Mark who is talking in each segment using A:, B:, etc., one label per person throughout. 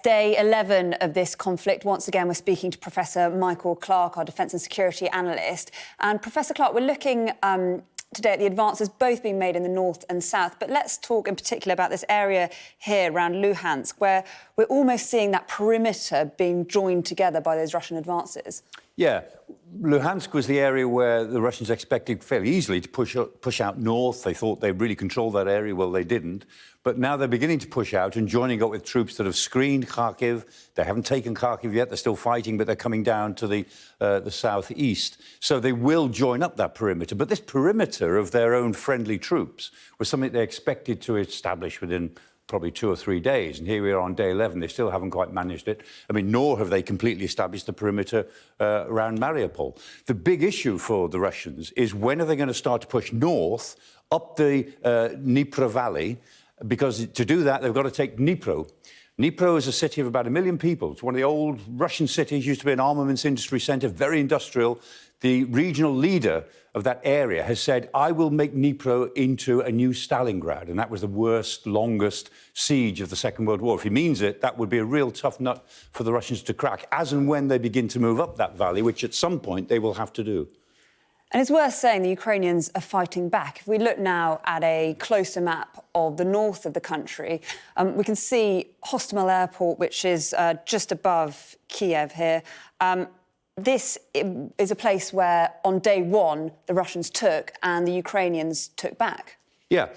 A: Day 11 of this conflict. Once again, we're speaking to Professor Michael Clarke, our Defence and Security Analyst. And Professor Clarke, we're looking today at the advances both being made in the north and south. But let's talk in particular about this area here around Luhansk, where we're almost seeing that perimeter being joined together by those Russian advances.
B: Yeah, Luhansk was the area where the Russians expected fairly easily to push out north. They thought they really controlled that area. Well, they didn't. But now they're beginning to push out and joining up with troops that have screened Kharkiv. They haven't taken Kharkiv yet. They're still fighting, but they're coming down to the southeast. So they will join up that perimeter. But this perimeter of their own friendly troops was something they expected to establish within probably 2 or 3 days. And here we are on day 11. They still haven't quite managed it. I mean, nor have they completely established the perimeter around Mariupol. The big issue for the Russians is when are they going to start to push north up the Dnipro Valley? Because to do that, they've got to take Dnipro. Dnipro is a city of about 1 million people. It's one of the old Russian cities, used to be an armaments industry centre, very industrial. The regional leader of that area has said, I will make Dnipro into a new Stalingrad. And that was the worst, longest siege of the Second World War. If he means it, that would be a real tough nut for the Russians to crack, as and when they begin to move up that valley, which at some point they will have to do.
A: And it's worth saying the Ukrainians are fighting back. If we look now at a closer map of the north of the country, we can see Hostomel Airport, which is just above Kyiv here. This is a place where, on day one, the Russians took and the Ukrainians took back.
B: Yeah,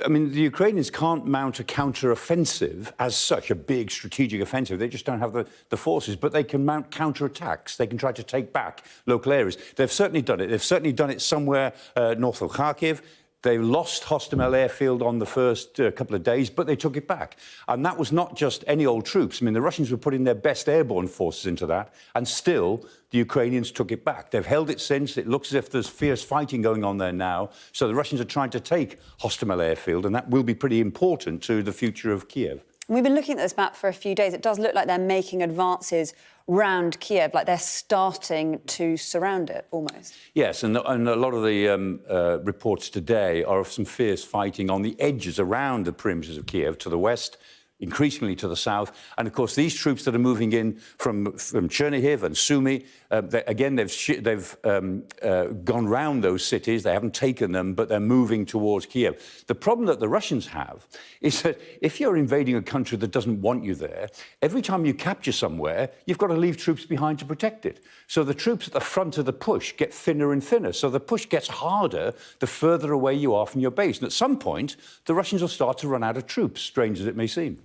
B: I mean, the Ukrainians can't mount a counter-offensive as such, a big strategic offensive. They just don't have the forces, but they can mount counter-attacks. They can try to take back local areas. They've certainly done it. They've certainly done it somewhere north of Kharkiv. They lost Hostomel airfield on the first couple of days, but they took it back. And that was not just any old troops. I mean, the Russians were putting their best airborne forces into that, and still the Ukrainians took it back. They've held it since. It looks as if there's fierce fighting going on there now. So the Russians are trying to take Hostomel airfield, and that will be pretty important to the future of Kyiv.
A: We've been looking at this map for a few days. It does look like they're making advances round Kyiv, like they're starting to surround it, almost.
B: Yes, and a lot of the reports today are of some fierce fighting on the edges around the perimeters of Kyiv, to the west, increasingly to the south. And, of course, these troops that are moving in from Chernihiv and Sumy, they've gone round those cities. They haven't taken them, but they're moving towards Kyiv. The problem that the Russians have is that if you're invading a country that doesn't want you there, every time you capture somewhere, you've got to leave troops behind to protect it. So the troops at the front of the push get thinner and thinner. So the push gets harder the further away you are from your base. And at some point, the Russians will start to run out of troops, strange as it may seem.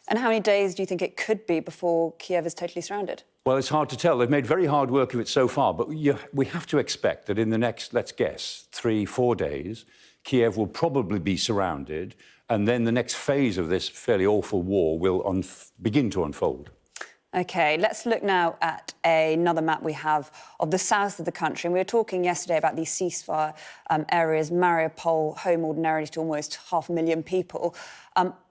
A: And how many days do you think it could be before Kyiv is totally surrounded?
B: Well, it's hard to tell. They've made very hard work of it so far, but we have to expect that in the next, let's guess, 3-4 days, Kyiv will probably be surrounded, and then the next phase of this fairly awful war will begin to unfold. OK, let's look now at another map we have of the south of the country. And we were talking yesterday about these ceasefire areas, Mariupol, home ordinarily to almost 500,000 people.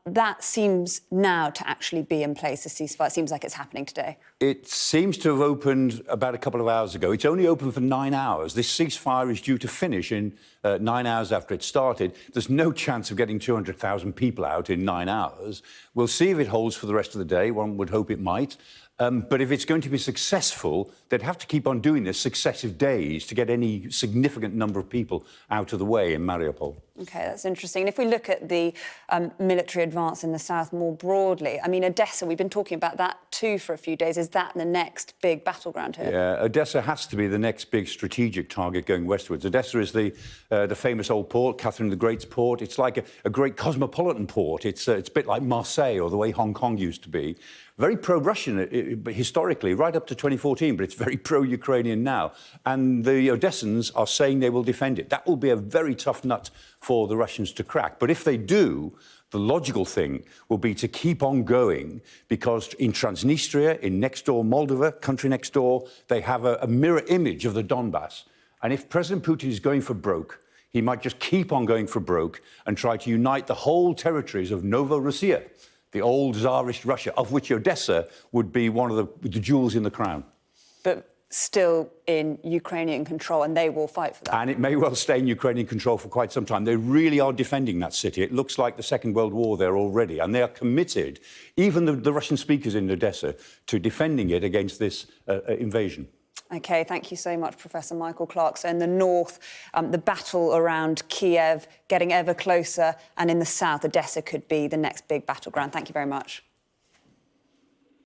B: That seems now to actually be in place, a ceasefire. It seems like it's happening today. It seems to have opened about a couple of hours ago. It's only open for 9 hours. This ceasefire is due to finish in 9 hours after it started. There's no chance of getting 200,000 people out in 9 hours. We'll see if it holds for the rest of the day. One would hope it might. But if it's going to be successful, they'd have to keep on doing this successive days to get any significant number of people out of the way in Mariupol.
A: OK, that's interesting. And if we look at the military advance in the south more broadly, I mean, Odessa, we've been talking about that too for a few days. Is that the next big battleground here?
B: Yeah, Odessa has to be the next big strategic target going westwards. Odessa is the famous old port, Catherine the Great's port. It's like a great cosmopolitan port. It's a bit like Marseille or the way Hong Kong used to be. Very pro-Russian historically, right up to 2014, but it's very pro-Ukrainian now. And the Odessans are saying they will defend it. That will be a very tough nut for the Russians to crack. But if they do, the logical thing will be to keep on going, because in Transnistria, in next-door Moldova, country next door, they have a mirror image of the Donbass. And if President Putin is going for broke, he might just keep on going for broke and try to unite the whole territories of Novorossiya, the old Tsarist Russia, of which Odessa would be one of the jewels in the crown.
A: But still in Ukrainian control, and they will fight for that.
B: And it may well stay in Ukrainian control for quite some time. They really are defending that city. It looks like the Second World War there already, and they are committed, even the Russian speakers in Odessa, to defending it against this invasion.
A: OK, thank you so much, Professor Michael Clarke. So in the north, the battle around Kyiv getting ever closer, and in the south, Odessa could be the next big battleground. Thank you very much.